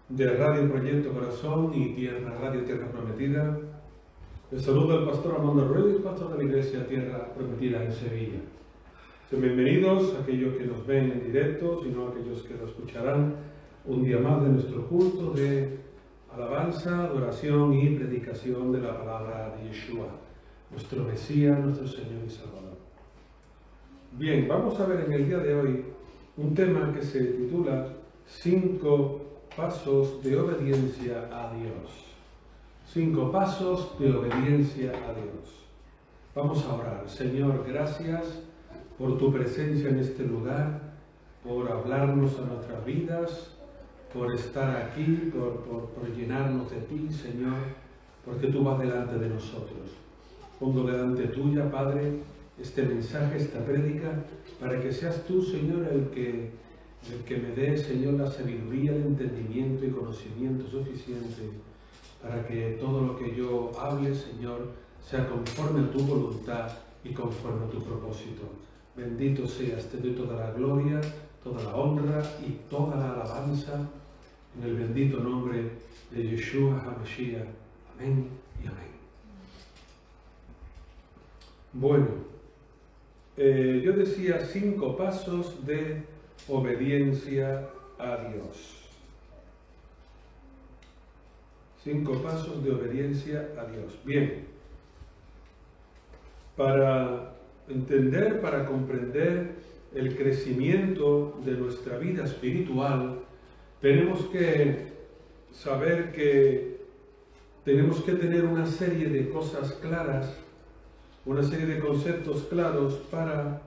De Radio Proyecto Corazón y Radio Tierra Prometida, les saluda el pastor Armando Ruiz, pastor de la Iglesia Tierra Prometida en Sevilla. Sean bienvenidos aquellos que nos ven en directo, sino aquellos que lo escucharán un día más de nuestro culto de alabanza, adoración y predicación de la palabra de Yeshua, nuestro Mesías, nuestro Señor y Salvador. Bien, vamos a ver en el día de hoy un tema que se titula 5 pasos de obediencia a Dios. 5 pasos de obediencia a Dios. Vamos a orar. Señor, gracias por tu presencia en este lugar, por hablarnos a nuestras vidas, por estar aquí, por llenarnos de ti, Señor, porque tú vas delante de nosotros. Pongo delante tuya, Padre, este mensaje, esta prédica, para que seas tú, Señor, el que me dé, Señor, la sabiduría, el entendimiento y conocimiento suficiente para que todo lo que yo hable, Señor, sea conforme a tu voluntad y conforme a tu propósito. Bendito seas, te doy toda la gloria, toda la honra y toda la alabanza en el bendito nombre de Yeshua HaMashiach. Amén y amén. Bueno, yo decía 5 pasos de obediencia a Dios. 5 pasos de obediencia a Dios. Bien, para entender, para comprender el crecimiento de nuestra vida espiritual, tenemos que saber que tenemos que tener una serie de cosas claras, una serie de conceptos claros para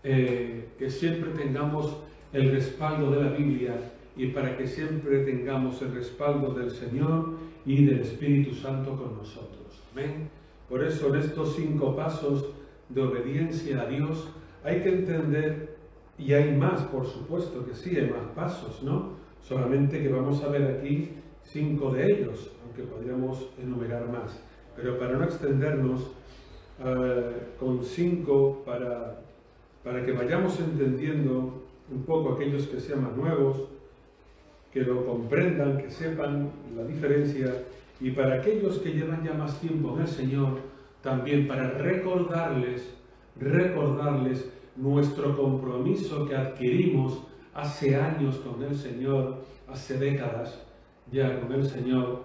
que siempre tengamos el respaldo de la Biblia y para que siempre tengamos el respaldo del Señor y del Espíritu Santo con nosotros. Amén. Por eso en estos 5 pasos de obediencia a Dios hay que entender, y hay más, por supuesto que sí, hay más pasos, ¿no? Solamente que vamos a ver aquí 5 de ellos, aunque podríamos enumerar más. Pero para no extendernos, con 5 para que vayamos entendiendo un poco aquellos que sean más nuevos, que lo comprendan, que sepan la diferencia, y para aquellos que llevan ya más tiempo en el Señor, también para recordarles nuestro compromiso que adquirimos hace años con el Señor, hace décadas ya con el Señor,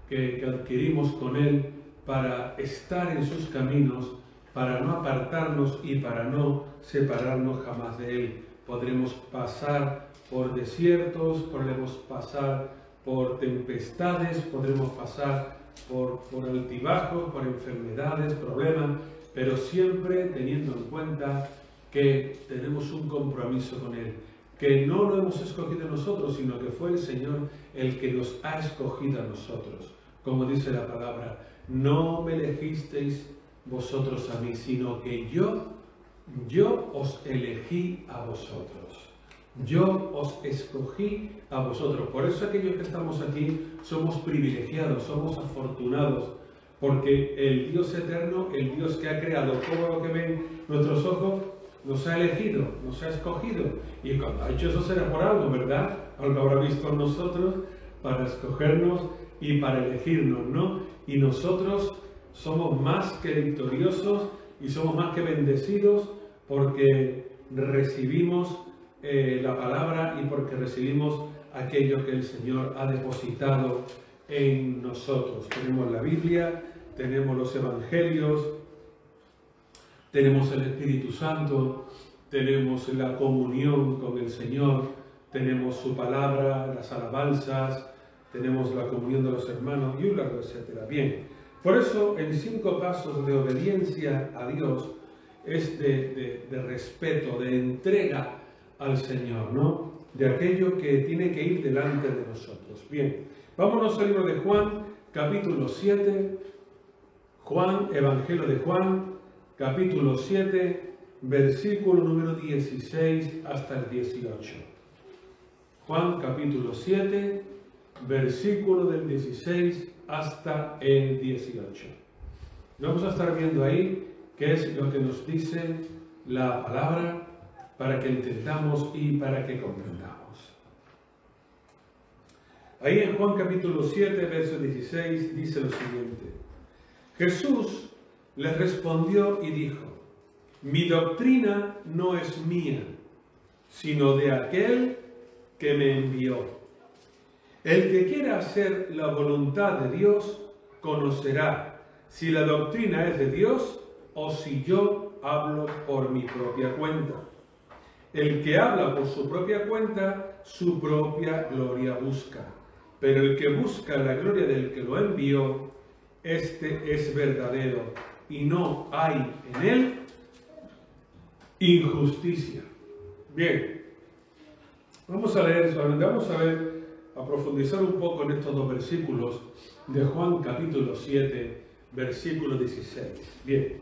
que adquirimos con Él para estar en sus caminos, para no apartarnos y para no separarnos jamás de Él. Podremos pasar por desiertos, podremos pasar por tempestades, podremos pasar por altibajos, por enfermedades, problemas, pero siempre teniendo en cuenta que tenemos un compromiso con Él, que no lo hemos escogido nosotros, sino que fue el Señor el que nos ha escogido a nosotros. Como dice la palabra, no me elegisteis vosotros a mí, sino que yo os elegí a vosotros. Yo os escogí a vosotros. Por eso aquellos que estamos aquí somos privilegiados, somos afortunados, porque el Dios eterno, el Dios que ha creado todo lo que ven nuestros ojos, nos ha elegido, nos ha escogido. Y cuando ha hecho eso será por algo, ¿verdad? Algo habrá visto en nosotros para escogernos y para elegirnos, ¿no? Y nosotros somos más que victoriosos y somos más que bendecidos porque recibimos la palabra y porque recibimos aquello que el Señor ha depositado en nosotros. Tenemos la Biblia, tenemos los Evangelios, tenemos el Espíritu Santo, tenemos la comunión con el Señor, tenemos su palabra, las alabanzas, tenemos la comunión de los hermanos y un largo etcétera. Bien, por eso en 5 pasos de obediencia a Dios es de respeto, de entrega al Señor, ¿no? De aquello que tiene que ir delante de nosotros. Bien, vámonos al libro de Juan, capítulo 7, Juan, Evangelio de Juan, capítulo 7, versículo número 16 hasta el 18. Juan, capítulo 7, versículo del 16 hasta el 18. Vamos a estar viendo ahí qué es lo que nos dice la palabra para que entendamos y para que comprendamos. Ahí en Juan capítulo 7, verso 16, dice lo siguiente. Jesús les respondió y dijo, mi doctrina no es mía, sino de aquel que me envió. El que quiera hacer la voluntad de Dios, conocerá si la doctrina es de Dios o si yo hablo por mi propia cuenta. El que habla por su propia cuenta, su propia gloria busca. Pero el que busca la gloria del que lo envió, este es verdadero, y no hay en él injusticia. Bien, vamos a leer solamente, a profundizar un poco en estos dos versículos de Juan capítulo 7, versículo 16. Bien,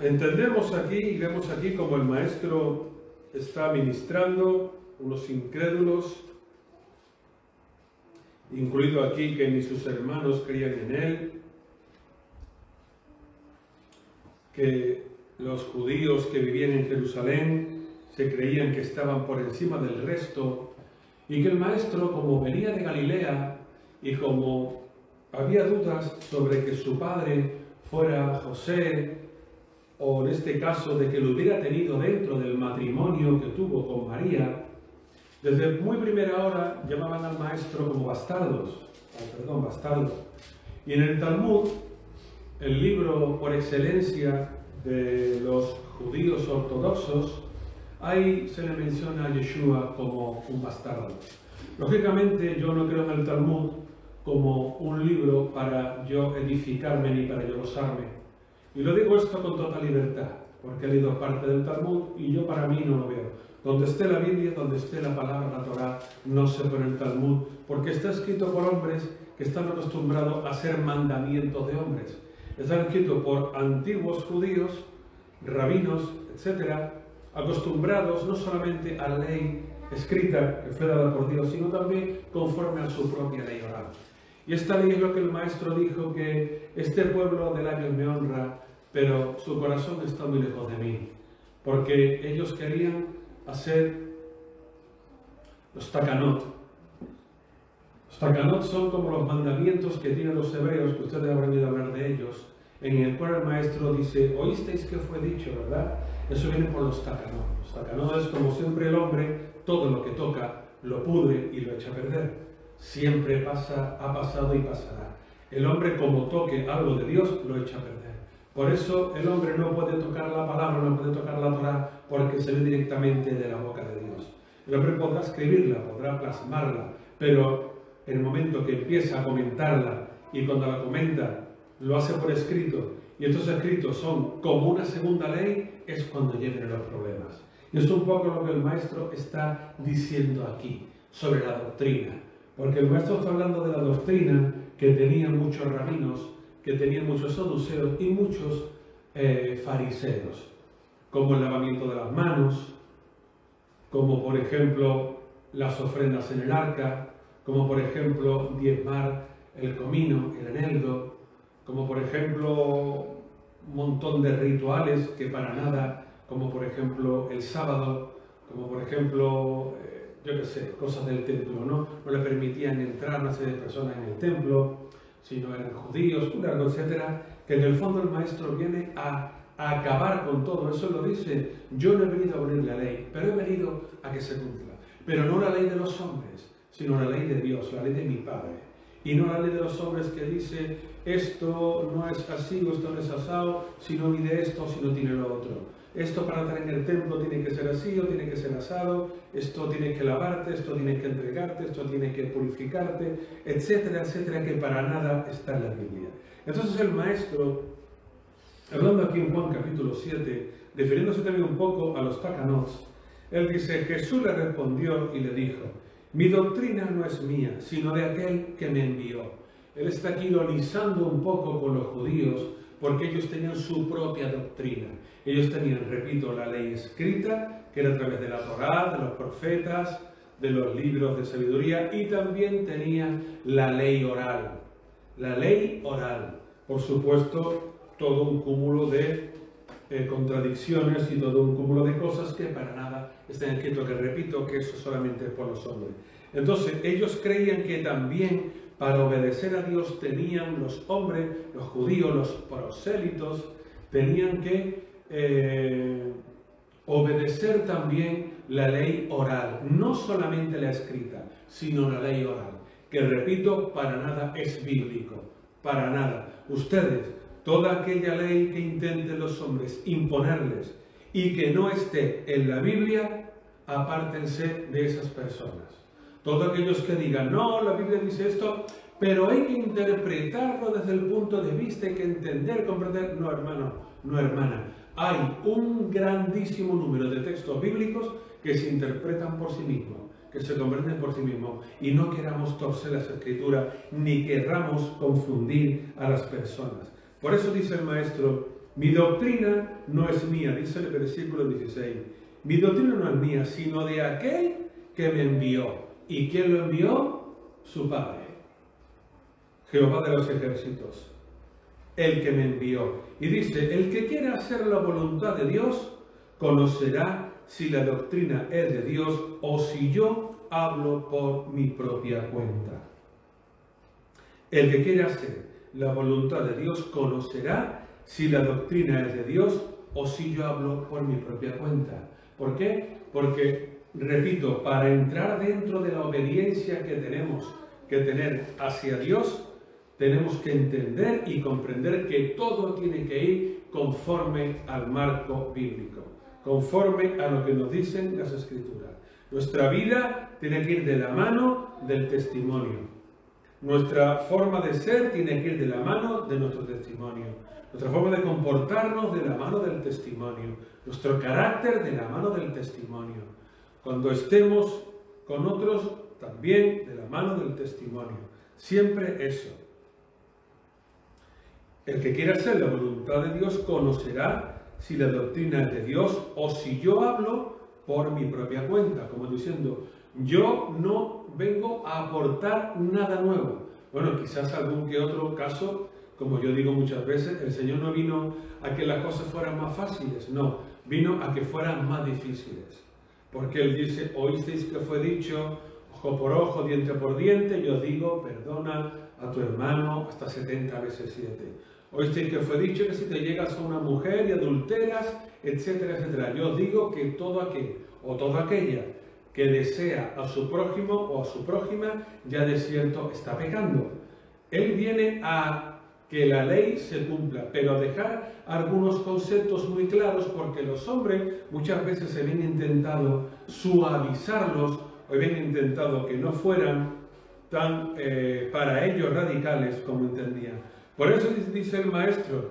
entendemos aquí y vemos aquí como el maestro está ministrando unos incrédulos, incluido aquí que ni sus hermanos creían en él, que los judíos que vivían en Jerusalén se creían que estaban por encima del resto, y que el maestro, como venía de Galilea y como había dudas sobre que su padre fuera José, o en este caso de que lo hubiera tenido dentro del matrimonio que tuvo con María, desde muy primera hora llamaban al maestro como bastardo. Y en el Talmud, el libro por excelencia de los judíos ortodoxos, ahí se le menciona a Yeshua como un bastardo. Lógicamente yo no creo en el Talmud como un libro para yo edificarme ni para yo gozarme. Y lo digo esto con total libertad, porque he leído parte del Talmud y yo para mí no lo veo. Donde esté la Biblia, donde esté la palabra, la Torá, no se pone el Talmud, porque está escrito por hombres que están acostumbrados a hacer mandamientos de hombres. Está escrito por antiguos judíos, rabinos, etc., acostumbrados no solamente a la ley escrita que fue dada por Dios, sino también conforme a su propia ley oral. Y esta ley es lo que el maestro dijo, que este pueblo de labios me honra, pero su corazón está muy lejos de mí, porque ellos querían hacer los takanot. Los takanot son como los mandamientos que tienen los hebreos, que ustedes habrán oído hablar de ellos, en el cual el maestro dice, oísteis que fue dicho, ¿verdad? Eso viene por los takanot. Los takanot es como siempre el hombre, todo lo que toca lo pudre y lo echa a perder. Siempre pasa, ha pasado y pasará. El hombre, como toque algo de Dios, lo echa a perder. Por eso el hombre no puede tocar la palabra, no puede tocar la Torá, porque se ve directamente de la boca de Dios. El hombre podrá escribirla, podrá plasmarla, pero en el momento que empieza a comentarla y cuando la comenta lo hace por escrito, y estos escritos son como una segunda ley, es cuando llegan los problemas. Y es un poco lo que el maestro está diciendo aquí, sobre la doctrina. Porque el maestro está hablando de la doctrina que tenían muchos rabinos, que tenían muchos saduceos y muchos fariseos, como el lavamiento de las manos, como por ejemplo las ofrendas en el arca, como por ejemplo diezmar el comino, el eneldo, como por ejemplo un montón de rituales que para nada, como por ejemplo el sábado, como por ejemplo, yo qué sé, cosas del templo, ¿no? No le permitían entrar una serie de personas en el templo, si no eran judíos, etcétera, que en el fondo el maestro viene a acabar con todo. Eso lo dice, yo no he venido a abolir la ley, pero he venido a que se cumpla. Pero no la ley de los hombres, sino la ley de Dios, la ley de mi Padre. Y no la ley de los hombres que dice, esto no es así o esto no es asado, si no mide esto, si no tiene lo otro. Esto para estar en el templo tiene que ser así o tiene que ser asado, esto tiene que lavarte, esto tiene que entregarte, esto tiene que purificarte, etcétera, etcétera, que para nada está en la Biblia. Entonces el maestro, hablando aquí en Juan capítulo 7, refiriéndose también un poco a los takanots, él dice, Jesús le respondió y le dijo, mi doctrina no es mía, sino de aquel que me envió. Él está aquí ironizando un poco con los judíos porque ellos tenían su propia doctrina. Ellos tenían, repito, la ley escrita, que era a través de la Torá, de los profetas, de los libros de sabiduría, y también tenían la ley oral. La ley oral, por supuesto, todo un cúmulo de contradicciones y todo un cúmulo de cosas que para nada están escritos, que repito que eso solamente es por los hombres. Entonces ellos creían que también para obedecer a Dios tenían los hombres, los judíos, los prosélitos, tenían que obedecer también la ley oral, no solamente la escrita, sino la ley oral, que repito, para nada es bíblico, para nada. Ustedes, toda aquella ley que intenten los hombres imponerles y que no esté en la Biblia, apártense de esas personas. Todos aquellos que digan, no, la Biblia dice esto, pero hay que interpretarlo desde el punto de vista, hay que entender, comprender. No, hermano, no, hermana. Hay un grandísimo número de textos bíblicos que se interpretan por sí mismos, que se comprenden por sí mismos, y no queramos torcer las escrituras, ni querramos confundir a las personas. Por eso dice el maestro, mi doctrina no es mía, dice el versículo 16, mi doctrina no es mía, sino de aquel que me envió. ¿Y quién lo envió? Su Padre, Jehová de los ejércitos, el que me envió. Y dice, el que quiera hacer la voluntad de Dios, conocerá si la doctrina es de Dios o si yo hablo por mi propia cuenta. El que quiera hacer la voluntad de Dios conocerá si la doctrina es de Dios o si yo hablo por mi propia cuenta. ¿Por qué? Porque, repito, para entrar dentro de la obediencia que tenemos que tener hacia Dios, tenemos que entender y comprender que todo tiene que ir conforme al marco bíblico, conforme a lo que nos dicen las Escrituras. Nuestra vida tiene que ir de la mano del testimonio. Nuestra forma de ser tiene que ir de la mano de nuestro testimonio. Nuestra forma de comportarnos de la mano del testimonio. Nuestro carácter de la mano del testimonio. Cuando estemos con otros, también de la mano del testimonio. Siempre eso. El que quiera hacer la voluntad de Dios conocerá si la doctrina es de Dios o si yo hablo por mi propia cuenta. Como diciendo, yo no vengo a aportar nada nuevo. Bueno, quizás algún que otro caso, como yo digo muchas veces, el Señor no vino a que las cosas fueran más fáciles, no, vino a que fueran más difíciles. Porque Él dice, oísteis que fue dicho, ojo por ojo, diente por diente, yo digo, perdona a tu hermano hasta 70 veces 7. Oísteis que fue dicho que si te llegas a una mujer y adulteras, etcétera, etcétera. Yo os digo que todo aquel o toda aquella que desea a su prójimo o a su prójima, ya de cierto está pecando. Él viene a que la ley se cumpla, pero a dejar algunos conceptos muy claros, porque los hombres muchas veces se ven intentado suavizarlos, o ven intentado que no fueran tan para ellos radicales como entendían. Por eso dice el maestro,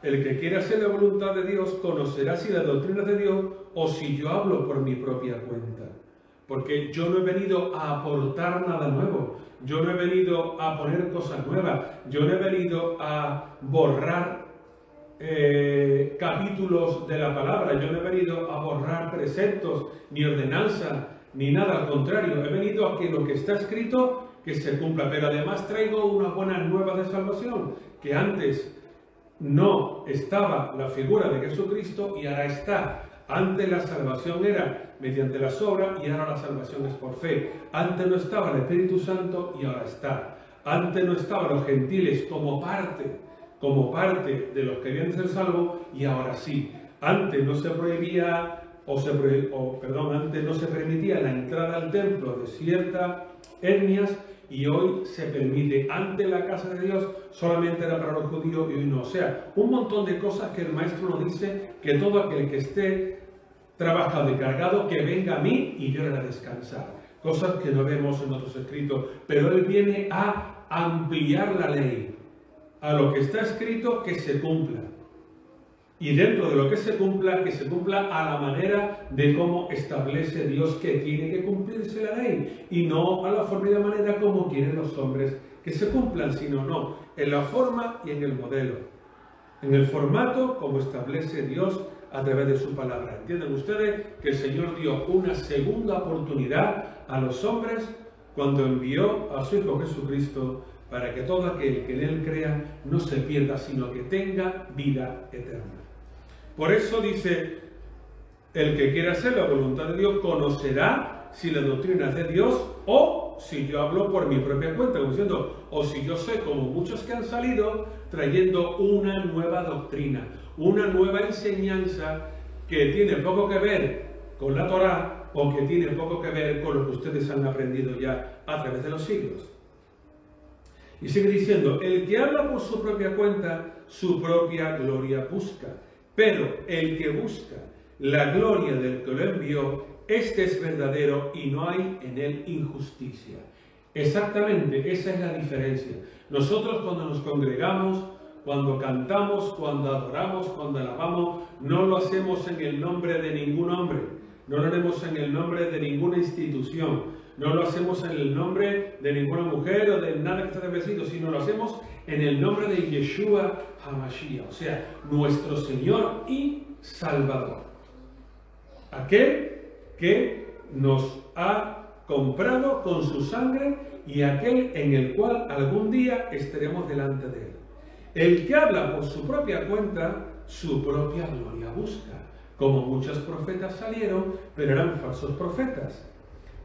el que quiera hacer la voluntad de Dios conocerá si la doctrina es de Dios o si yo hablo por mi propia cuenta. Porque yo no he venido a aportar nada nuevo, yo no he venido a poner cosas nuevas, yo no he venido a borrar capítulos de la palabra, yo no he venido a borrar preceptos, ni ordenanzas, ni nada, al contrario, he venido a que lo que está escrito, que se cumpla, pero además traigo unas buenas nuevas de salvación, que antes no estaba la figura de Jesucristo y ahora está. Antes la salvación era mediante las obras y ahora la salvación es por fe. Antes no estaba el Espíritu Santo y ahora está. Antes no estaban los gentiles como parte de los que habían de ser salvos y ahora sí. Antes no se prohibía antes no se permitía la entrada al templo de ciertas etnias y hoy se permite. Antes la casa de Dios solamente era para los judíos y hoy no. O sea, un montón de cosas que el maestro nos dice que todo aquel que esté trabajado y cargado, que venga a mí y yo le haré descansar. Cosas que no vemos en otros escritos, pero él viene a ampliar la ley. A lo que está escrito, que se cumpla. Y dentro de lo que se cumpla a la manera de cómo establece Dios que tiene que cumplirse la ley, y no a la forma y de manera como quieren los hombres que se cumplan, sino no, en la forma y en el modelo, en el formato como establece Dios a través de su palabra. ¿Entienden ustedes que el Señor dio una segunda oportunidad a los hombres cuando envió a su Hijo Jesucristo para que todo aquel que en Él crea no se pierda, sino que tenga vida eterna? Por eso dice, el que quiera hacer la voluntad de Dios conocerá si la doctrina es de Dios o si yo hablo por mi propia cuenta, como diciendo, o si yo soy como muchos que han salido trayendo una nueva doctrina, una nueva enseñanza que tiene poco que ver con la Torá o que tiene poco que ver con lo que ustedes han aprendido ya a través de los siglos. Y sigue diciendo, el que habla por su propia cuenta, su propia gloria busca, pero el que busca la gloria del que lo envió, este es verdadero y no hay en él injusticia. Exactamente, esa es la diferencia. Nosotros cuando nos congregamos, cuando cantamos, cuando adoramos, cuando alabamos, no lo hacemos en el nombre de ningún hombre, no lo haremos en el nombre de ninguna institución, no lo hacemos en el nombre de ninguna mujer o de nada que esté vestido, sino lo hacemos en el nombre de Yeshua HaMashiach, o sea, nuestro Señor y Salvador. Aquel que nos ha comprado con su sangre y aquel en el cual algún día estaremos delante de Él. El que habla por su propia cuenta, su propia gloria busca. Como muchos profetas salieron, pero eran falsos profetas.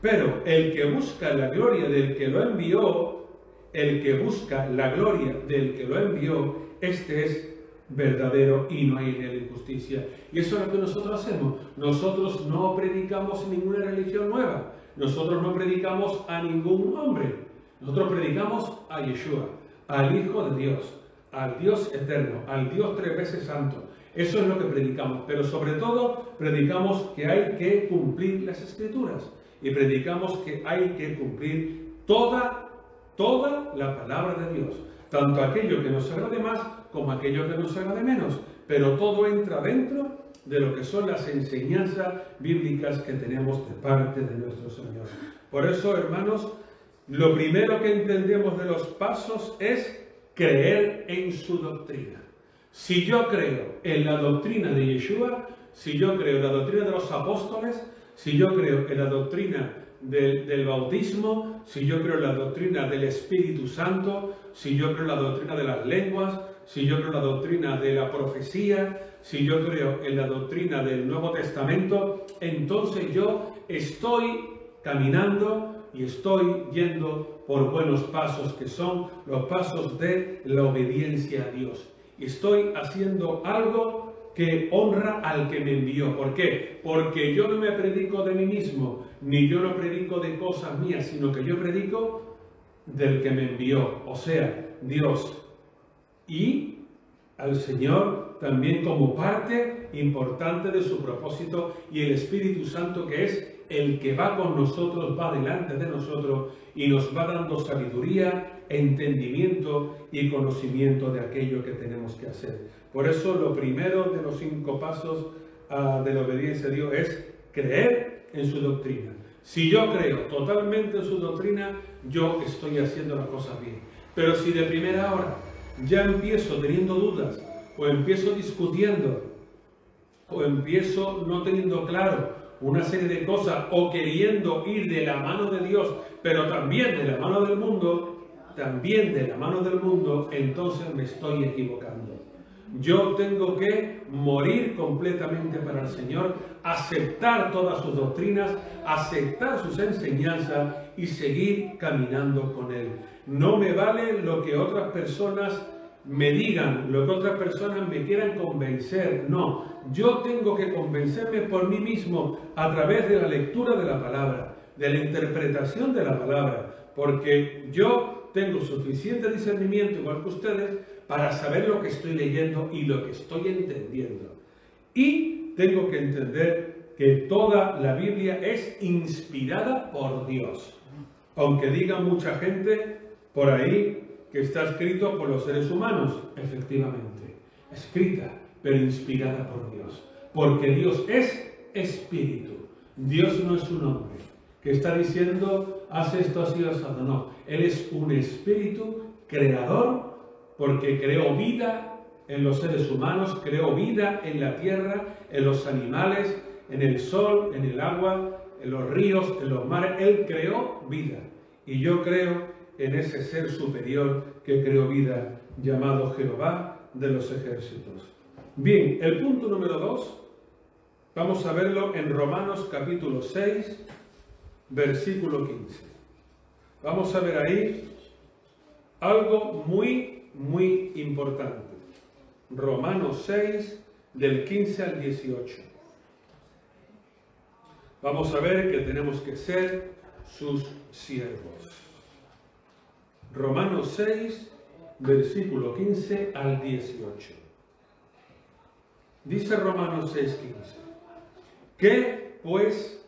Pero el que busca la gloria del que lo envió, el que busca la gloria del que lo envió, este es verdadero y no hay en él injusticia. Y eso es lo que nosotros hacemos. Nosotros no predicamos ninguna religión nueva. Nosotros no predicamos a ningún hombre. Nosotros predicamos a Yeshua, al Hijo de Dios, al Dios eterno, al Dios tres veces santo. Eso es lo que predicamos. Pero sobre todo predicamos que hay que cumplir las Escrituras. Y predicamos que hay que cumplir toda la palabra de Dios. Tanto aquello que nos agrade más como aquello que nos agrade menos. Pero todo entra dentro de lo que son las enseñanzas bíblicas que tenemos de parte de nuestro Señor. Por eso, hermanos, lo primero que entendemos de los pasos es creer en su doctrina. Si yo creo en la doctrina de Yeshua, si yo creo en la doctrina de los apóstoles, si yo creo en la doctrina del bautismo, si yo creo en la doctrina del Espíritu Santo, si yo creo en la doctrina de las lenguas, si yo creo en la doctrina de la profecía, si yo creo en la doctrina del Nuevo Testamento, entonces yo estoy caminando y estoy yendo por buenos pasos, que son los pasos de la obediencia a Dios. Y estoy haciendo algo que honra al que me envió. ¿Por qué? Porque yo no me predico de mí mismo, ni yo no predico de cosas mías, sino que yo predico del que me envió, o sea, Dios. Y al Señor también como parte importante de su propósito, y el Espíritu Santo, que es el que va con nosotros, va delante de nosotros y nos va dando sabiduría, entendimiento y conocimiento de aquello que tenemos que hacer. Por eso lo primero de los 5 pasos de la obediencia a Dios es creer en su doctrina. Si yo creo totalmente en su doctrina, yo estoy haciendo las cosas bien. Pero si de primera hora ya empiezo teniendo dudas, o empiezo discutiendo, o empiezo no teniendo claro una serie de cosas, o queriendo ir de la mano de Dios, pero también de la mano del mundo, entonces me estoy equivocando. Yo tengo que morir completamente para el Señor, aceptar todas sus doctrinas, aceptar sus enseñanzas y seguir caminando con Él. No me vale lo que otras personas me digan, lo que otras personas me quieran convencer. No, yo tengo que convencerme por mí mismo a través de la lectura de la palabra, de la interpretación de la palabra, porque yo tengo suficiente discernimiento, igual que ustedes, para saber lo que estoy leyendo y lo que estoy entendiendo. Y tengo que entender que toda la Biblia es inspirada por Dios. Aunque diga mucha gente por ahí que está escrito por los seres humanos, efectivamente, escrita, pero inspirada por Dios. Porque Dios es espíritu. Dios no es un hombre que está diciendo haz esto así, asado. No, Él es un espíritu creador porque creó vida en los seres humanos, creó vida en la tierra, en los animales, en el sol, en el agua, en los ríos, en los mares. Él creó vida. Y yo creo en ese ser superior que creó vida, llamado Jehová de los ejércitos. Bien, el punto número 2, vamos a verlo en Romanos capítulo 6, versículo 15. Vamos a ver ahí algo muy importante. Romanos 6, del 15 al 18. Vamos a ver que tenemos que ser sus siervos. Romanos 6, versículo 15 al 18. Dice Romanos 6, 15. ¿Qué, pues,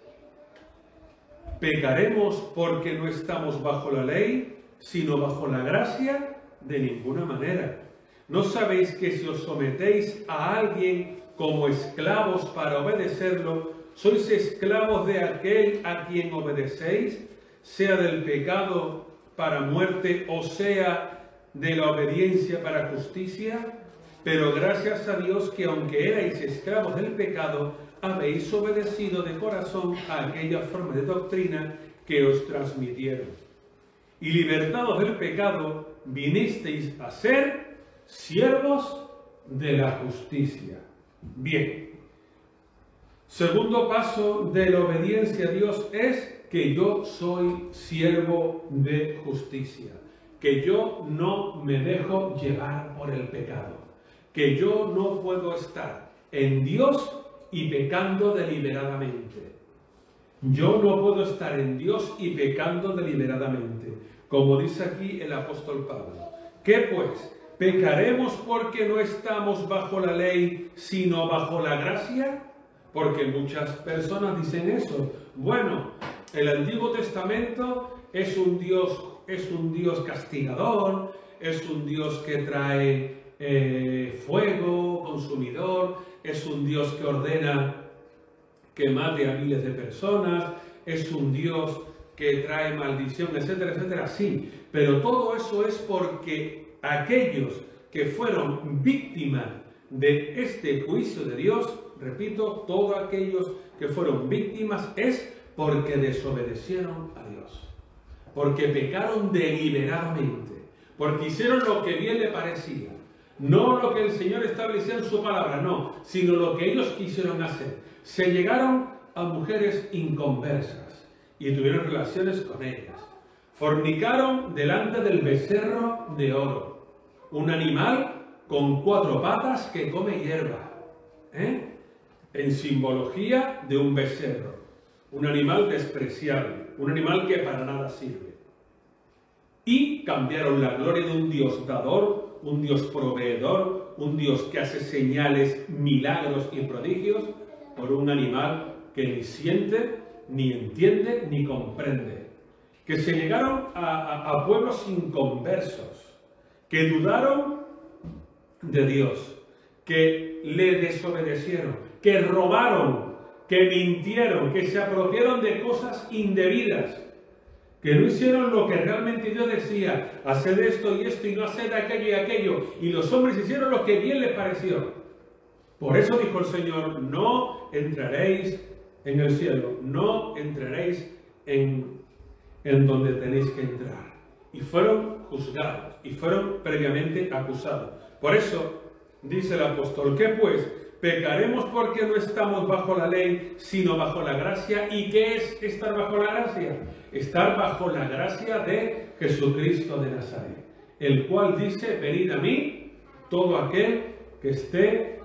pecaremos porque no estamos bajo la ley, sino bajo la gracia? De ninguna manera. ¿No sabéis que si os sometéis a alguien como esclavos para obedecerlo, sois esclavos de aquel a quien obedecéis, sea del pecado para muerte o sea de la obediencia para justicia? Pero gracias a Dios que aunque erais esclavos del pecado, habéis obedecido de corazón a aquella forma de doctrina que os transmitieron. Y libertados del pecado, vinisteis a ser siervos de la justicia. Bien. Segundo paso de la obediencia a Dios es que yo soy siervo de justicia. Que yo no me dejo llevar por el pecado. Que yo no puedo estar en Dios y pecando deliberadamente. Yo no puedo estar en Dios y pecando deliberadamente. Como dice aquí el apóstol Pablo. ¿Qué pues? ¿Pecaremos porque no estamos bajo la ley, sino bajo la gracia? Porque muchas personas dicen eso. Bueno, el Antiguo Testamento es un Dios castigador, es un Dios que trae fuego consumidor, es un Dios que ordena que mate a miles de personas, es un Dios que trae maldición, etcétera, etcétera. Sí, pero todo eso es porque aquellos que fueron víctimas de este juicio de Dios, repito, todos aquellos que fueron víctimas es porque desobedecieron a Dios, porque pecaron deliberadamente, porque hicieron lo que bien le parecía, no lo que el Señor establecía en su palabra, no, sino lo que ellos quisieron hacer. Se llegaron a mujeres inconversas y tuvieron relaciones con ellas. Fornicaron delante del becerro de oro, un animal con 4 patas que come hierba, en simbología de un becerro, un animal despreciable, un animal que para nada sirve. Y cambiaron la gloria de un Dios dador, un Dios proveedor, un Dios que hace señales, milagros y prodigios, por un animal que ni siente, ni entiende, ni comprende. Que se llegaron a pueblos inconversos, que dudaron de Dios, que le desobedecieron, que robaron, que mintieron, que se apropiaron de cosas indebidas, que no hicieron lo que realmente Dios decía, haced esto y no haced aquello y aquello, y los hombres hicieron lo que bien les pareció. Por eso dijo el Señor, no entraréis en el cielo, no entraréis en donde tenéis que entrar. Y fueron juzgados, y fueron previamente acusados. Por eso dice el apóstol, ¿qué pues? Pecaremos porque no estamos bajo la ley, sino bajo la gracia. ¿Y qué es estar bajo la gracia? Estar bajo la gracia de Jesucristo de Nazaret, el cual dice, venid a mí, todo aquel que esté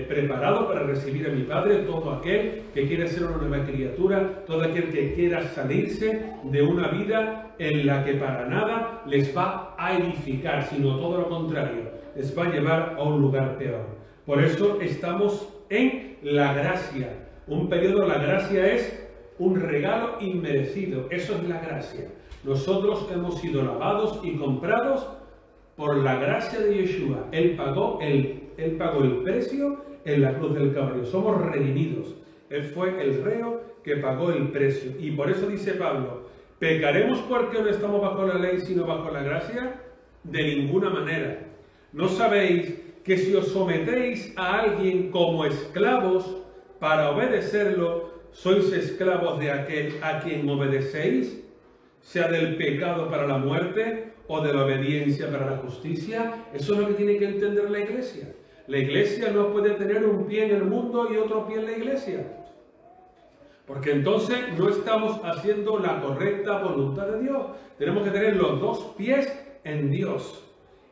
preparado para recibir a mi Padre, todo aquel que quiera ser una nueva criatura, todo aquel que quiera salirse de una vida en la que para nada les va a edificar, sino todo lo contrario, les va a llevar a un lugar peor. Por eso estamos en la gracia. Un periodo, la gracia es un regalo inmerecido. Eso es la gracia. Nosotros hemos sido lavados y comprados por la gracia de Yeshua. Él pagó el precio en la cruz del Calvario. Somos redimidos. Él fue el reo que pagó el precio. Y por eso dice Pablo, ¿Pecaremos porque no estamos bajo la ley sino bajo la gracia? De ninguna manera. ¿No sabéis que si os sometéis a alguien como esclavos para obedecerlo, sois esclavos de aquel a quien obedecéis, sea del pecado para la muerte o de la obediencia para la justicia? Eso es lo que tiene que entender la Iglesia. La Iglesia no puede tener un pie en el mundo y otro pie en la Iglesia, porque entonces no estamos haciendo la correcta voluntad de Dios. Tenemos que tener los dos pies en Dios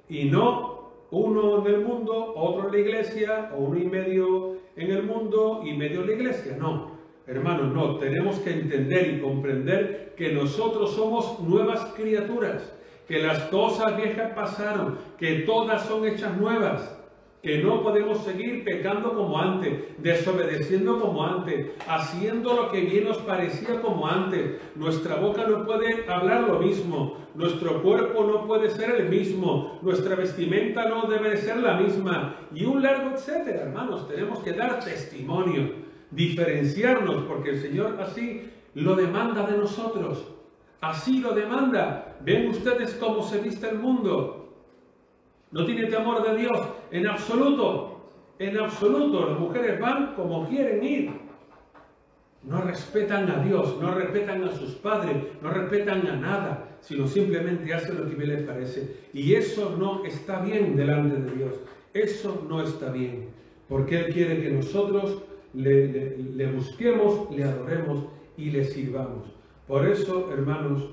y no uno en el mundo, otro en la Iglesia, o uno y medio en el mundo y medio en la Iglesia. No, hermanos, no. Tenemos que entender y comprender que nosotros somos nuevas criaturas, que las cosas viejas pasaron, que todas son hechas nuevas, que no podemos seguir pecando como antes, desobedeciendo como antes, haciendo lo que bien nos parecía como antes. Nuestra boca no puede hablar lo mismo, nuestro cuerpo no puede ser el mismo, nuestra vestimenta no debe ser la misma, y un largo etcétera, hermanos. Tenemos que dar testimonio, diferenciarnos, porque el Señor así lo demanda de nosotros, así lo demanda. ¿Ven ustedes cómo se viste el mundo? No tiene temor de Dios en absoluto, en absoluto. Las mujeres van como quieren ir. No respetan a Dios, no respetan a sus padres, no respetan a nada, sino simplemente hacen lo que bien les parece. Y eso no está bien delante de Dios. Eso no está bien, porque Él quiere que nosotros le busquemos, le adoremos y le sirvamos. Por eso, hermanos,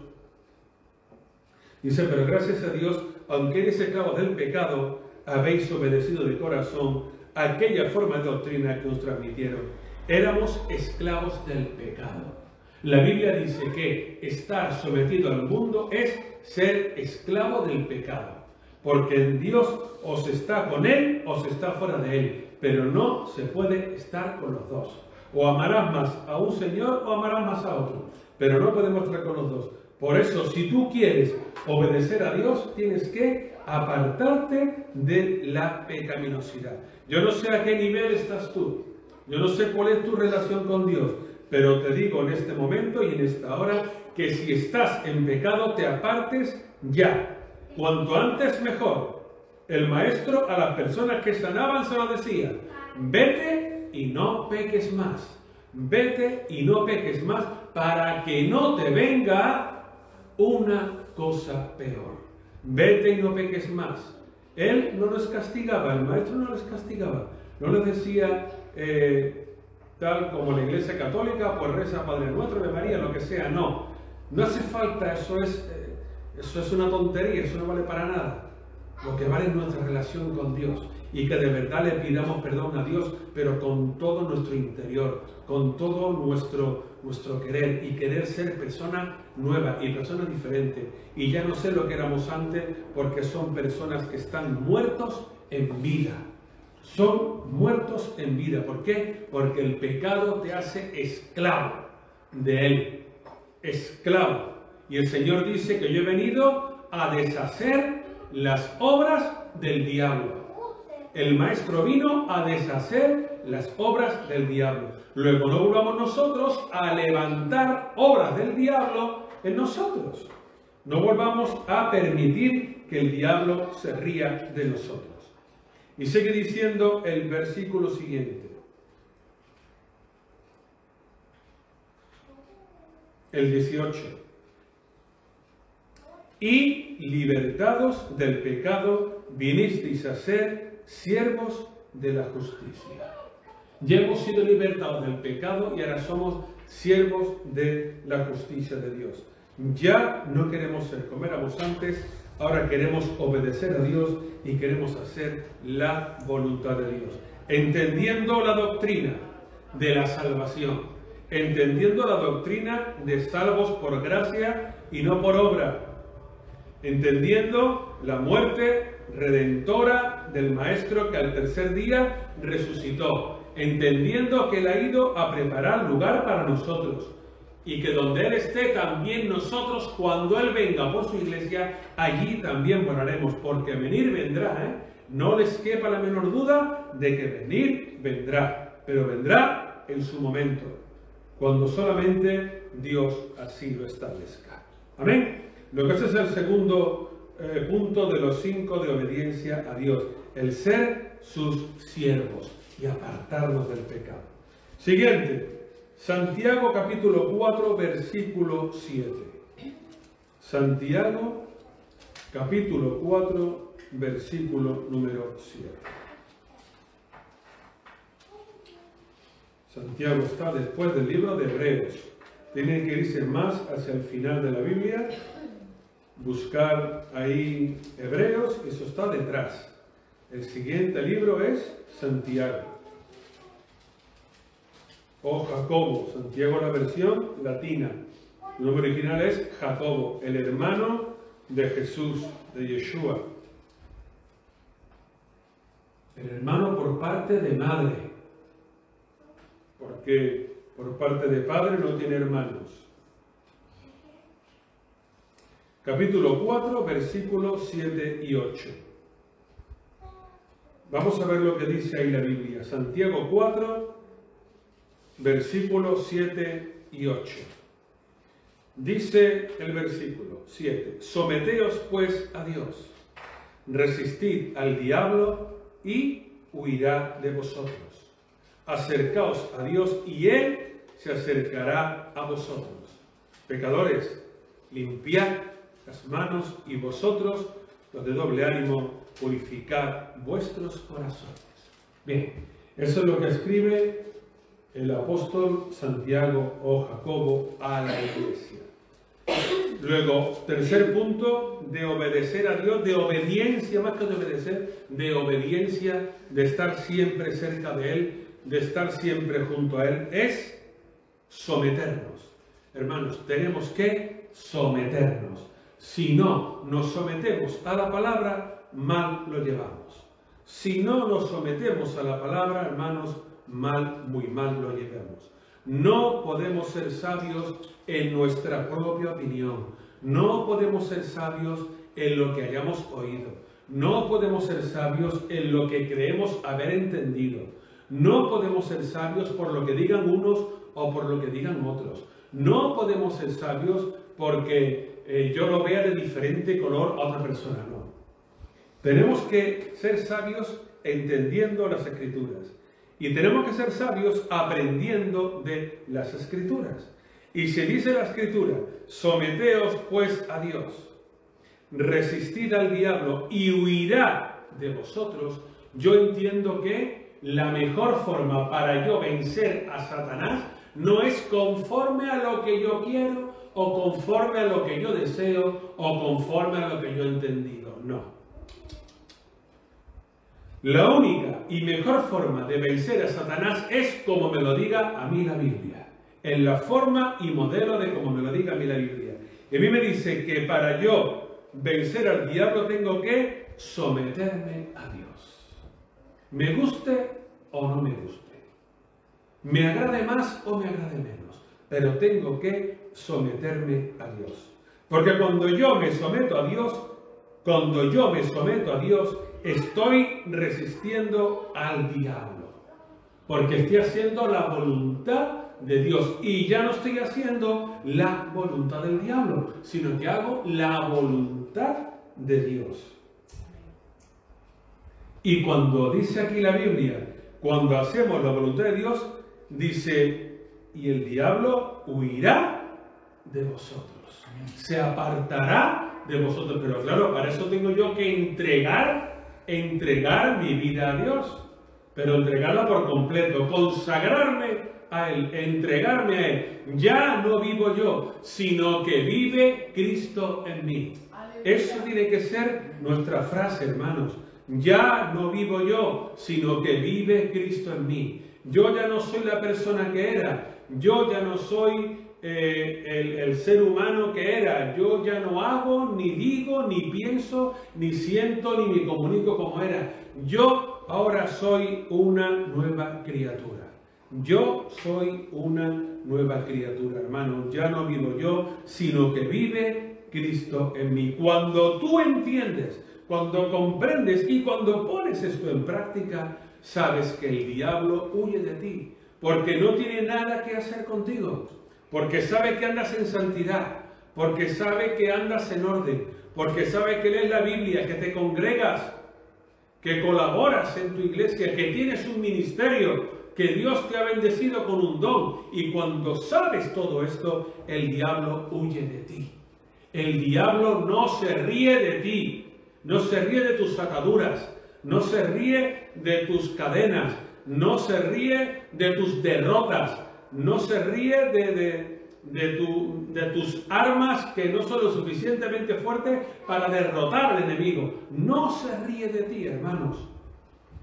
dice, pero gracias a Dios, aunque eres esclavos del pecado, habéis obedecido de corazón aquella forma de doctrina que os transmitieron. Éramos esclavos del pecado. La Biblia dice que estar sometido al mundo es ser esclavo del pecado, porque en Dios o se está con Él o se está fuera de Él, pero no se puede estar con los dos. O amarás más a un Señor o amarás más a otro, pero no podemos estar con los dos. Por eso, si tú quieres obedecer a Dios, tienes que apartarte de la pecaminosidad. Yo no sé a qué nivel estás tú, yo no sé cuál es tu relación con Dios, pero te digo en este momento y en esta hora que si estás en pecado, te apartes ya. Cuanto antes mejor. El maestro a las personas que sanaban se lo decía: vete y no peques más. Vete y no peques más para que no te venga una cosa peor. Vete y no peques más. Él no les castigaba, el maestro no les castigaba. No les decía, tal como la Iglesia Católica, pues reza Padre Nuestro, de María, lo que sea. No, no hace falta, eso es una tontería, eso no vale para nada. Lo que vale es nuestra relación con Dios y que de verdad le pidamos perdón a Dios, pero con todo nuestro interior, con todo nuestro querer y querer ser persona nueva y persona diferente. Y ya no sé lo que éramos antes, porque son personas que están muertos en vida. Son muertos en vida. ¿Por qué? Porque el pecado te hace esclavo de él. Esclavo. Y el Señor dice que yo he venido a deshacer las obras del diablo. El maestro vino a deshacer las obras del diablo. Luego no volvamos nosotros a levantar obras del diablo en nosotros. No volvamos a permitir que el diablo se ría de nosotros. Y sigue diciendo el versículo siguiente. El 18. Y libertados del pecado, vinisteis a ser siervos de la justicia. Ya hemos sido libertados del pecado y ahora somos siervos de la justicia de Dios. Ya no queremos ser como éramos antes, ahora queremos obedecer a Dios y queremos hacer la voluntad de Dios. Entendiendo la doctrina de la salvación, entendiendo la doctrina de salvos por gracia y no por obra, entendiendo la muerte redentora del Maestro que al tercer día resucitó, entendiendo que Él ha ido a preparar lugar para nosotros y que donde Él esté también nosotros, cuando Él venga por su iglesia, allí también moraremos, porque venir vendrá, no les quepa la menor duda de que venir vendrá, pero vendrá en su momento, cuando solamente Dios así lo establezca. Amén. Lo que ese es el segundo punto de los 5 de obediencia a Dios. El ser sus siervos y apartarnos del pecado. Siguiente. Santiago capítulo 4, versículo 7. Santiago capítulo 4, versículo número 7. Santiago está después del libro de Hebreos. Tienen que irse más hacia el final de la Biblia, buscar ahí Hebreos, eso está detrás. El siguiente libro es Santiago. O Jacobo, Santiago la versión latina. El nombre original es Jacobo, el hermano de Jesús, de Yeshua. El hermano por parte de madre, porque por parte de padre no tiene hermanos. Capítulo 4, versículos 7 y 8. Vamos a ver lo que dice ahí la Biblia. Santiago 4, versículos 7 y 8. Dice el versículo 7. Someteos pues a Dios, resistid al diablo y huirá de vosotros. Acercaos a Dios y Él se acercará a vosotros. Pecadores, limpiad las manos y vosotros, los de doble ánimo, purificad vuestros corazones. Bien, eso es lo que escribe el apóstol Santiago o Jacobo a la iglesia. Luego, tercer punto, de obedecer a Dios, de obediencia, más que de obedecer, de obediencia, de estar siempre cerca de Él, de estar siempre junto a Él, es someternos. Hermanos, tenemos que someternos. Si no nos sometemos a la palabra, mal lo llevamos. Si no nos sometemos a la palabra, hermanos, mal, muy mal lo llevamos. No podemos ser sabios en nuestra propia opinión. No podemos ser sabios en lo que hayamos oído. No podemos ser sabios en lo que creemos haber entendido. No podemos ser sabios por lo que digan unos o por lo que digan otros. No podemos ser sabios porque yo lo vea de diferente color a otra persona. No. Tenemos que ser sabios entendiendo las Escrituras. Y tenemos que ser sabios aprendiendo de las Escrituras. Y se dice la Escritura, someteos pues a Dios, resistid al diablo y huirá de vosotros. Yo entiendo que la mejor forma para yo vencer a Satanás no es conforme a lo que yo quiero, o conforme a lo que yo deseo, o conforme a lo que yo he entendido. No. La única y mejor forma de vencer a Satanás es como me lo diga a mí la Biblia. En la forma y modelo de como me lo diga a mí la Biblia. Y a mí me dice que para yo vencer al diablo tengo que someterme a Dios. Me guste o no me guste. Me agrade más o me agrade menos. Pero tengo que someterme a Dios. Porque cuando yo me someto a Dios, estoy resistiendo al diablo. Porque estoy haciendo la voluntad de Dios. Y ya no estoy haciendo la voluntad del diablo, sino que hago la voluntad de Dios. Y cuando dice aquí la Biblia, cuando hacemos la voluntad de Dios, dice, y el diablo huirá de vosotros. Se apartará de vosotros. Pero claro, para eso tengo yo que entregar mi vida a Dios. Pero entregarla por completo, consagrarme a Él, entregarme a Él. Ya no vivo yo, sino que vive Cristo en mí. Eso tiene que ser nuestra frase, hermanos. Ya no vivo yo, sino que vive Cristo en mí. Yo ya no soy la persona que era. Yo ya no soy el ser humano que era. Yo ya no hago, ni digo, ni pienso, ni siento, ni me comunico como era. Yo ahora soy una nueva criatura. Yo soy una nueva criatura, hermano. Ya no vivo yo, sino que vive Cristo en mí. Cuando tú entiendes, cuando comprendes y cuando pones esto en práctica, sabes que el diablo huye de ti, porque no tiene nada que hacer contigo, porque sabe que andas en santidad, porque sabe que andas en orden, porque sabe que lees la Biblia, que te congregas, que colaboras en tu iglesia, que tienes un ministerio, que Dios te ha bendecido con un don. Y cuando sabes todo esto, el diablo huye de ti. El diablo no se ríe de ti, no se ríe de tus ataduras, no se ríe de tus cadenas, no se ríe de tus derrotas, no se ríe de tus armas que no son lo suficientemente fuertes para derrotar al enemigo. No se ríe de ti, hermanos.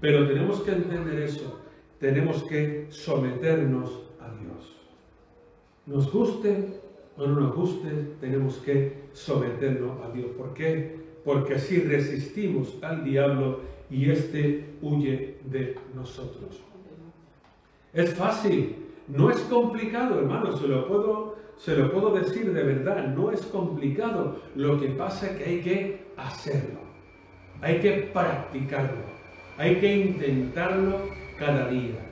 Pero tenemos que entender eso. Tenemos que someternos a Dios. Nos guste o no nos guste, tenemos que someternos a Dios. ¿Por qué? Porque así resistimos al diablo y éste huye de nosotros. Es fácil, no es complicado, hermanos, se lo puedo decir de verdad, no es complicado. Lo que pasa es que hay que hacerlo, hay que practicarlo, hay que intentarlo cada día.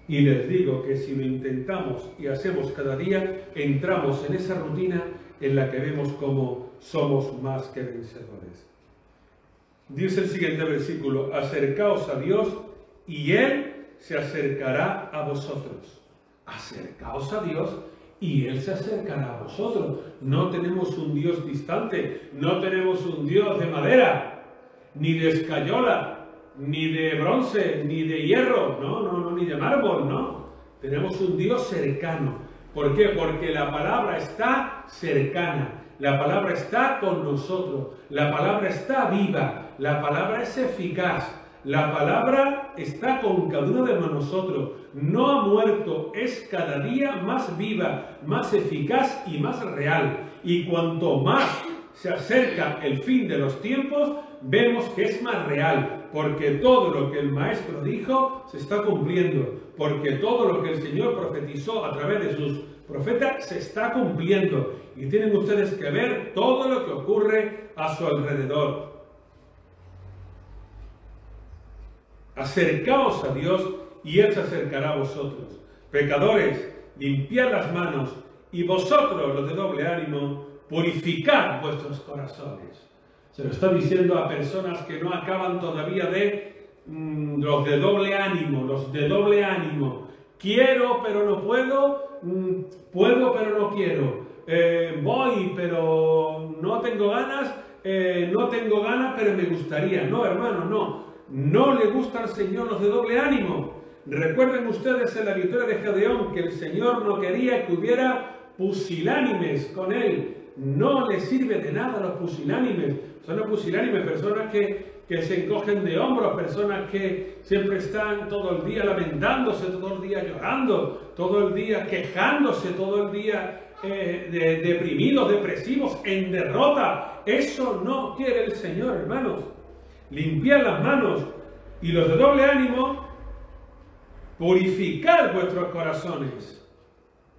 Y les digo que si lo intentamos y hacemos cada día, entramos en esa rutina en la que vemos cómo somos más que vencedores. Dice el siguiente versículo: acercaos a Dios y Él se acercará a vosotros. Acercaos a Dios y Él se acercará a vosotros. No tenemos un Dios distante, no tenemos un Dios de madera, ni de escayola, ni de bronce, ni de hierro, no, ni de mármol, no. Tenemos un Dios cercano. ¿Por qué? Porque la palabra está cercana, la palabra está con nosotros, la palabra está viva, la palabra es eficaz, la palabra está con cada uno de nosotros. No ha muerto, es cada día más viva, más eficaz y más real. Y cuanto más se acerca el fin de los tiempos, vemos que es más real, porque todo lo que el Maestro dijo se está cumpliendo, porque todo lo que el Señor profetizó a través de sus profetas se está cumpliendo. Y tienen ustedes que ver todo lo que ocurre a su alrededor. Acercaos a Dios y Él se acercará a vosotros. Pecadores, limpiad las manos, y vosotros, los de doble ánimo, purificad vuestros corazones. Se lo está diciendo a personas que no acaban todavía los de doble ánimo, los de doble ánimo. Quiero pero no puedo, puedo pero no quiero, voy pero no tengo ganas, pero me gustaría. No, hermano, no le gusta al Señor los de doble ánimo. Recuerden ustedes en la victoria de Gedeón que el Señor no quería que hubiera pusilánimes con él. No le sirve de nada a los pusilánimes. Son los pusilánimes, personas que se encogen de hombros, personas que siempre están todo el día lamentándose, todo el día llorando, todo el día quejándose, todo el día deprimidos, depresivos, en derrota. Eso no quiere el Señor, hermanos. Limpiad las manos, y los de doble ánimo, purificad vuestros corazones.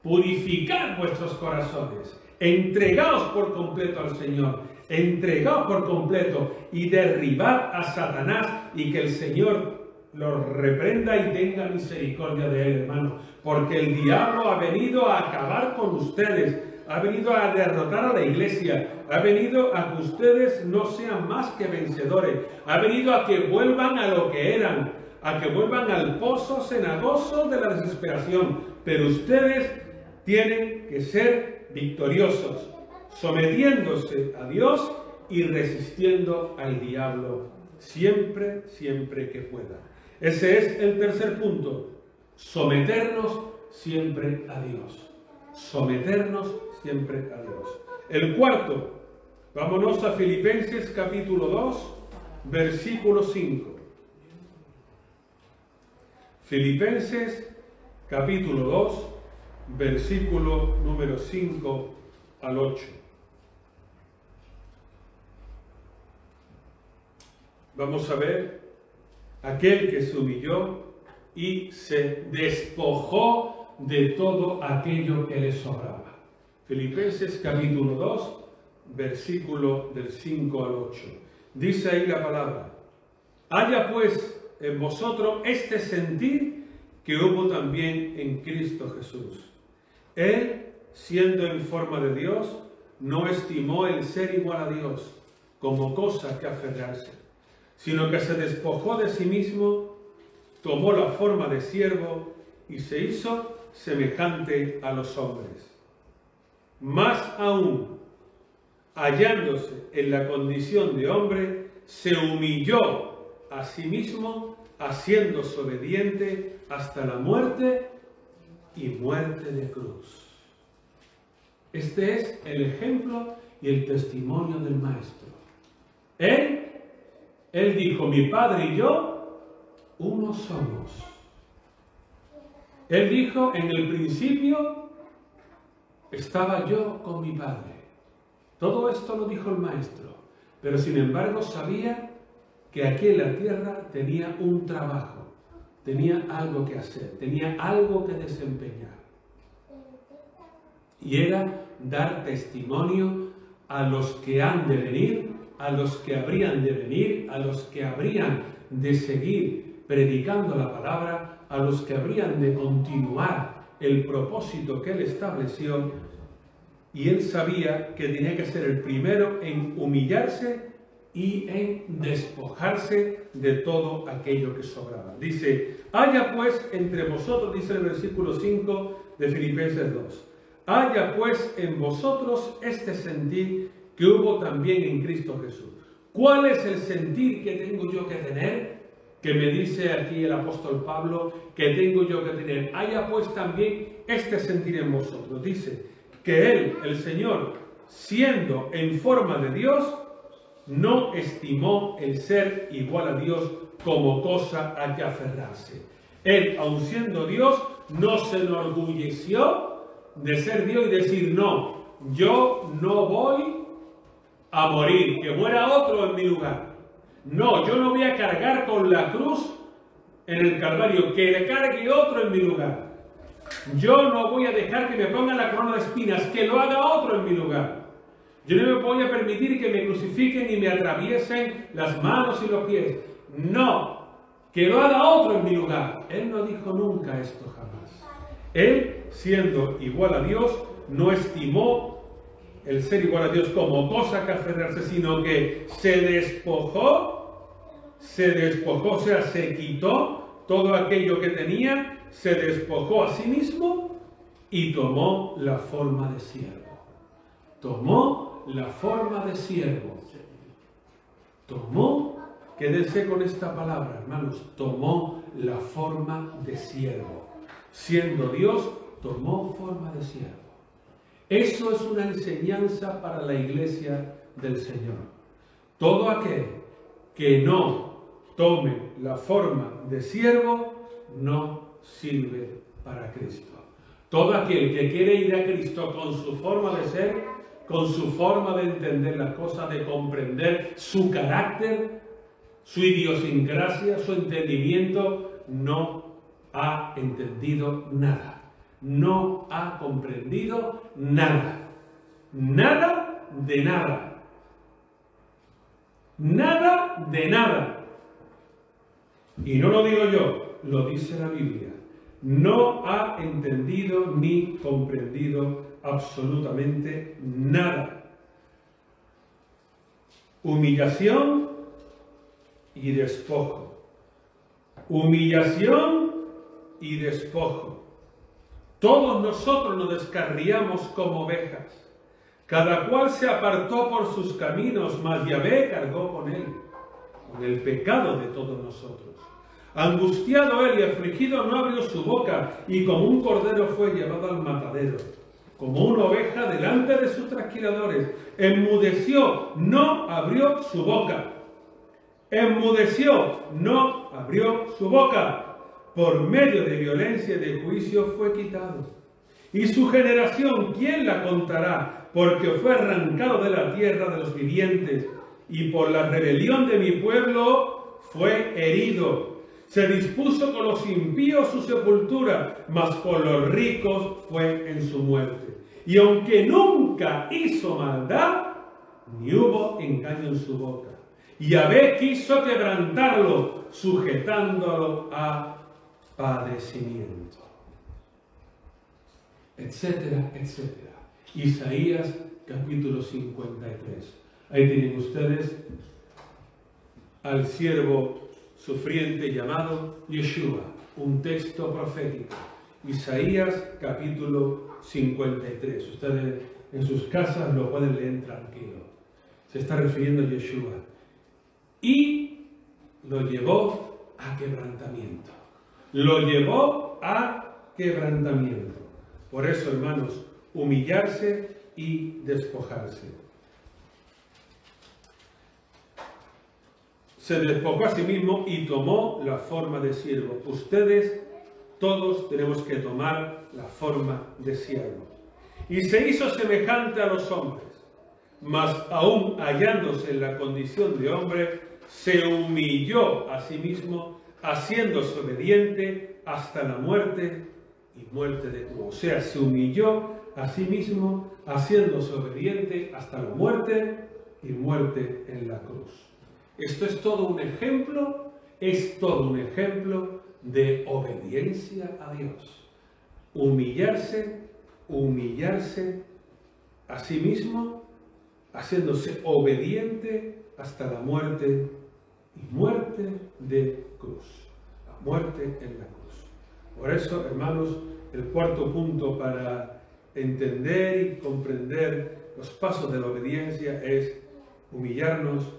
Purificad vuestros corazones. Entregaos por completo al Señor. Entregaos por completo y derribad a Satanás, y que el Señor los reprenda y tenga misericordia de él, hermano. Porque el diablo ha venido a acabar con ustedes, ha venido a derrotar a la iglesia, ha venido a que ustedes no sean más que vencedores, ha venido a que vuelvan a lo que eran, a que vuelvan al pozo cenagoso de la desesperación. Pero ustedes tienen que ser victoriosos, sometiéndose a Dios y resistiendo al diablo siempre que pueda. Ese es el tercer punto: someternos siempre a Dios. Someternos siempre a Dios. El cuarto, vámonos a Filipenses capítulo 2, versículo 5. Filipenses capítulo 2, versículo número 5 al 8. Vamos a ver: aquel que se humilló y se despojó de todo aquello que le sobraba. Filipenses capítulo 2, versículo del 5 al 8. Dice ahí la palabra: haya pues en vosotros este sentir que hubo también en Cristo Jesús. Él, siendo en forma de Dios, no estimó el ser igual a Dios como cosa que aferrarse, sino que se despojó de sí mismo, tomó la forma de siervo y se hizo semejante a los hombres. Más aún, hallándose en la condición de hombre, se humilló a sí mismo, haciéndose obediente hasta la muerte y muerte de cruz. Este es el ejemplo y el testimonio del Maestro. Él dijo, mi Padre y yo, uno somos. Él dijo, en el principio estaba yo con mi Padre. Todo esto lo dijo el Maestro, pero sin embargo sabía que aquí en la tierra tenía un trabajo, tenía algo que hacer, tenía algo que desempeñar. Y era dar testimonio a los que han de venir, a los que habrían de venir, a los que habrían de seguir predicando la palabra, a los que habrían de continuar el propósito que él estableció. Y él sabía que tenía que ser el primero en humillarse y en despojarse de todo aquello que sobraba. Dice, haya pues entre vosotros, dice el versículo 5 de Filipenses 2, haya pues en vosotros este sentir que hubo también en Cristo Jesús. ¿Cuál es el sentir que tengo yo que tener? Que me dice aquí el apóstol Pablo que tengo yo que tener. Haya pues también este sentir en vosotros. Dice que él, el Señor, siendo en forma de Dios, no estimó el ser igual a Dios como cosa a que aferrarse. Él, aun siendo Dios, no se enorgulleció de ser Dios y decir, no, yo no voy a morir, que muera otro en mi lugar. No, yo no voy a cargar con la cruz en el Calvario, que le cargue otro en mi lugar. Yo no voy a dejar que me pongan la corona de espinas, que lo haga otro en mi lugar. Yo no me voy a permitir que me crucifiquen y me atraviesen las manos y los pies. No, que lo haga otro en mi lugar. Él no dijo nunca esto jamás. Él, siendo igual a Dios, no estimó el ser igual a Dios como cosa que aferrarse, sino que se despojó, o sea, se quitó todo aquello que tenía, se despojó a sí mismo y tomó la forma de siervo. Tomó la forma de siervo. Tomó, quédense con esta palabra, hermanos, tomó la forma de siervo. Siendo Dios, tomó forma de siervo. Eso es una enseñanza para la iglesia del Señor. Todo aquel que no tome la forma de siervo no sirve para Cristo. Todo aquel que quiere ir a Cristo con su forma de ser, con su forma de entender las cosas, de comprender su carácter, su idiosincrasia, su entendimiento, no ha entendido nada. No ha comprendido nada. Nada de nada. Nada de nada. Y no lo digo yo, lo dice la Biblia. No ha entendido ni comprendido absolutamente nada. Humillación y despojo. Humillación y despojo. Todos nosotros nos descarriamos como ovejas. Cada cual se apartó por sus caminos, mas Yahvé cargó con él, con el pecado de todos nosotros. Angustiado él y afligido no abrió su boca, y como un cordero fue llevado al matadero. Como una oveja delante de sus trasquiladores, enmudeció, no abrió su boca. Enmudeció, no abrió su boca. Por medio de violencia y de juicio fue quitado. Y su generación, ¿quién la contará? Porque fue arrancado de la tierra de los vivientes, y por la rebelión de mi pueblo fue herido. Se dispuso con los impíos su sepultura, mas con los ricos fue en su muerte. Y aunque nunca hizo maldad, ni hubo engaño en su boca. Yahvé quiso quebrantarlo, sujetándolo a padecimiento, etcétera, etcétera. Isaías capítulo 53. Ahí tienen ustedes al siervo sufriente llamado Yeshua, un texto profético. Isaías capítulo 53. Ustedes en sus casas lo pueden leer tranquilo. Se está refiriendo a Yeshua. Y lo llevó a quebrantamiento. Lo llevó a quebrantamiento. Por eso, hermanos, humillarse y despojarse. Se despojó a sí mismo y tomó la forma de siervo. Ustedes todos tenemos que tomar la forma de siervo. Y se hizo semejante a los hombres, mas aún hallándose en la condición de hombre, se humilló a sí mismo, haciéndose obediente hasta la muerte y muerte de cruz. O sea, se humilló a sí mismo, haciéndose obediente hasta la muerte y muerte en la cruz. Esto es todo un ejemplo, de obediencia a Dios. Humillarse a sí mismo, haciéndose obediente hasta la muerte y muerte de cruz. La muerte en la cruz. Por eso, hermanos, el cuarto punto para entender y comprender los pasos de la obediencia es humillarnos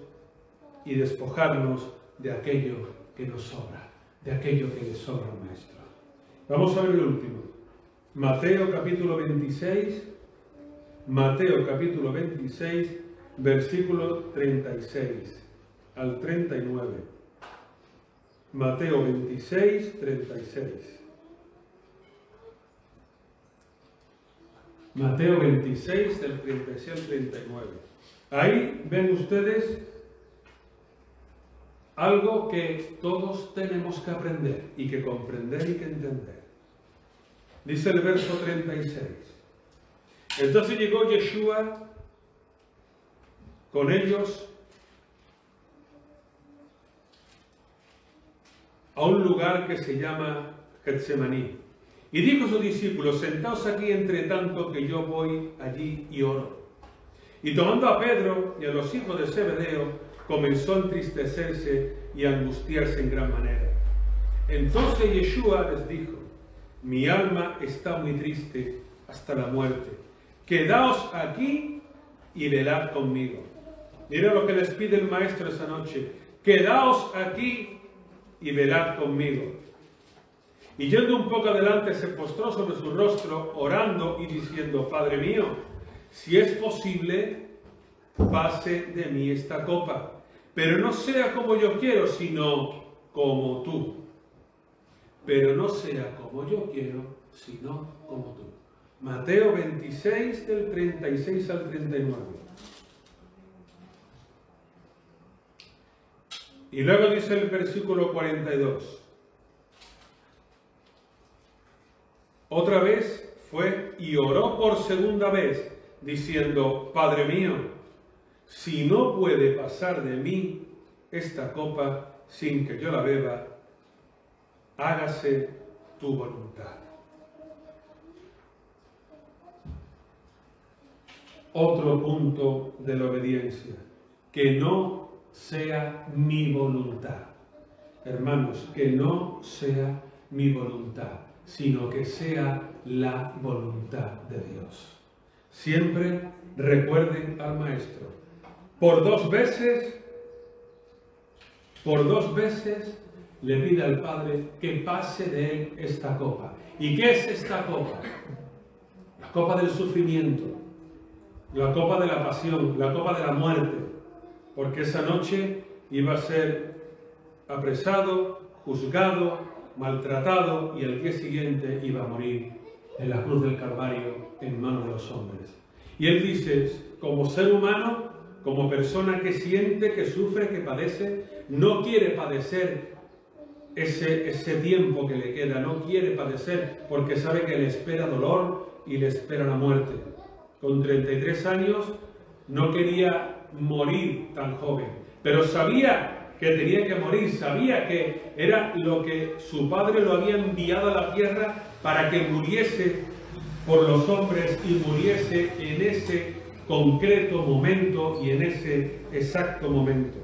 y despojarnos de aquello que nos sobra, de aquello que le sobra al Maestro. Vamos a ver el último. Mateo capítulo 26, versículo 36 al 39. Mateo 26, 36. Mateo 26, del 36 al 39. Ahí ven ustedes algo que todos tenemos que aprender y que comprender y que entender. Dice el verso 36. Entonces llegó Yeshua con ellos a un lugar que se llama Getsemaní. Y dijo a sus discípulos: sentaos aquí entre tanto que yo voy allí y oro. Y tomando a Pedro y a los hijos de Zebedeo, comenzó a entristecerse y a angustiarse en gran manera. Entonces Yeshua les dijo: mi alma está muy triste hasta la muerte. Quedaos aquí y velad conmigo. Mira lo que les pide el Maestro esa noche: quedaos aquí y velad conmigo. Y yendo un poco adelante, se postró sobre su rostro, orando y diciendo: Padre mío, si es posible, pase de mí esta copa, pero no sea como yo quiero, sino como tú. Pero no sea como yo quiero, sino como tú. Mateo 26, del 36 al 39. Y luego dice el versículo 42. Otra vez fue y oró por segunda vez, diciendo: Padre mío, si no puede pasar de mí esta copa sin que yo la beba, hágase tu voluntad. Otro punto de la obediencia: que no sea mi voluntad. Hermanos, que no sea mi voluntad, sino que sea la voluntad de Dios. Siempre recuerden al Maestro. Por dos veces le pide al Padre que pase de él esta copa. ¿Y qué es esta copa? La copa del sufrimiento, la copa de la pasión, la copa de la muerte, porque esa noche iba a ser apresado, juzgado, maltratado, y el día siguiente iba a morir en la cruz del Calvario en manos de los hombres. Y él dice, como ser humano, como persona que siente, que sufre, que padece, no quiere padecer ese tiempo que le queda, no quiere padecer porque sabe que le espera dolor y le espera la muerte. Con 33 años no quería morir tan joven, pero sabía que tenía que morir, sabía que era lo que su padre lo había enviado a la tierra para que muriese por los hombres y muriese en ese concreto momento y en ese exacto momento.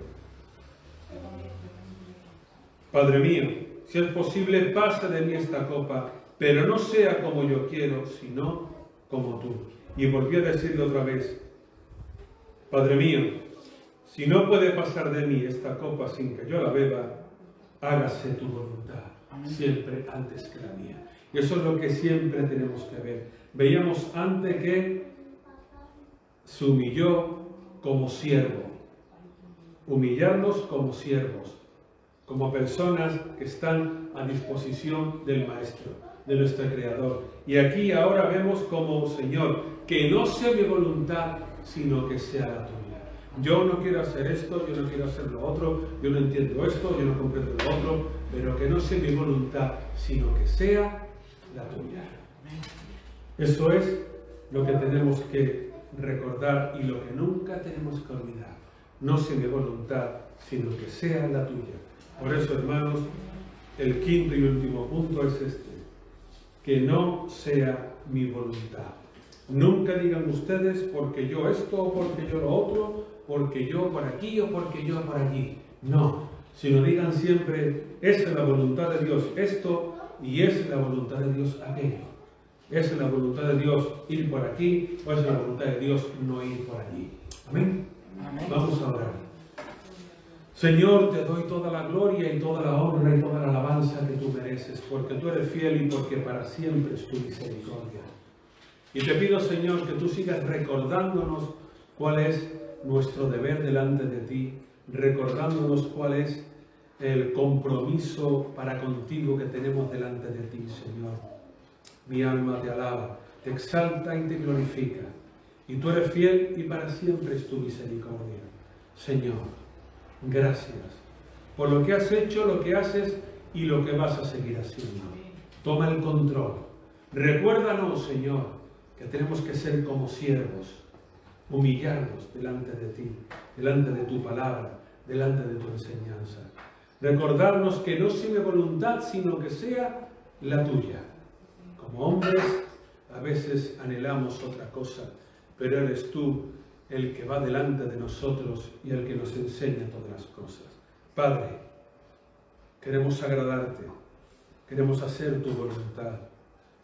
Padre mío, si es posible, pasa de mí esta copa, pero no sea como yo quiero, sino como tú. Y volví a decirlo otra vez. Padre mío, si no puede pasar de mí esta copa sin que yo la beba, hágase tu voluntad, siempre antes que la mía. Y eso es lo que siempre tenemos que ver. Veíamos antes que se humilló como siervo. Humillarnos como siervos, como personas que están a disposición del Maestro, de nuestro Creador. Y aquí ahora vemos como, Señor, que no sea mi voluntad, sino que sea la tuya. Yo no quiero hacer esto, yo no quiero hacer lo otro, yo no entiendo esto, yo no comprendo lo otro, pero que no sea mi voluntad, sino que sea la tuya. Eso es lo que tenemos que recordar y lo que nunca tenemos que olvidar. No sea mi voluntad, sino que sea la tuya. Por eso, hermanos, el quinto y último punto es este: que no sea mi voluntad. Nunca digan ustedes porque yo esto o porque yo lo otro, porque yo por aquí o porque yo por allí. No, sino digan siempre, esa es la voluntad de Dios esto y esa es la voluntad de Dios aquello. Esa es la voluntad de Dios ir por aquí o esa es la voluntad de Dios no ir por allí. Amén. Amén. Vamos a orar. Señor, te doy toda la gloria y toda la honra y toda la alabanza que tú mereces, porque tú eres fiel y porque para siempre es tu misericordia. Y te pido, Señor, que tú sigas recordándonos cuál es nuestro deber delante de ti, recordándonos cuál es el compromiso para contigo que tenemos delante de ti, Señor. Mi alma te alaba, te exalta y te glorifica. Y tú eres fiel y para siempre es tu misericordia. Señor, gracias por lo que has hecho, lo que haces y lo que vas a seguir haciendo. Toma el control. Recuérdanos, Señor, que tenemos que ser como siervos, humillarnos delante de ti, delante de tu palabra, delante de tu enseñanza. Recordarnos que no sea mi voluntad, sino que sea la tuya. Como hombres, a veces anhelamos otra cosa, pero eres tú el que va delante de nosotros y el que nos enseña todas las cosas. Padre, queremos agradarte, queremos hacer tu voluntad.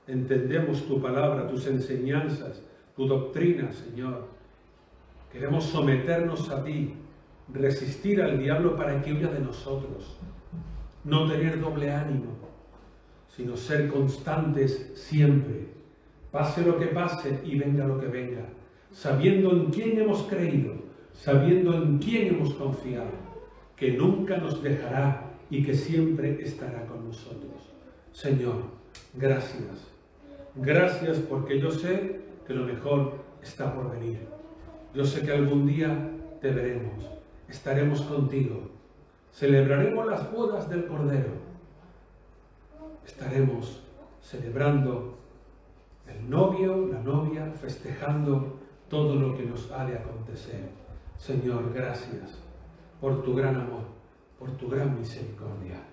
Entendemos tu palabra, tus enseñanzas, tu doctrina, Señor. Queremos someternos a ti, resistir al diablo para que huya de nosotros. No tener doble ánimo, sino ser constantes siempre. Pase lo que pase y venga lo que venga. Sabiendo en quién hemos creído, sabiendo en quién hemos confiado, que nunca nos dejará y que siempre estará con nosotros. Señor, gracias. Gracias porque yo sé que lo mejor está por venir. Yo sé que algún día te veremos, estaremos contigo, celebraremos las bodas del Cordero, estaremos celebrando el novio, la novia, festejando todo lo que nos ha de acontecer. Señor, gracias por tu gran amor, por tu gran misericordia.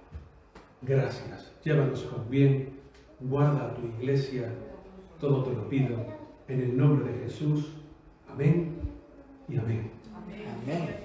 Gracias. Llévanos con bien, guarda a tu iglesia, todo te lo pido en el nombre de Jesús. Amén y amén. Amén.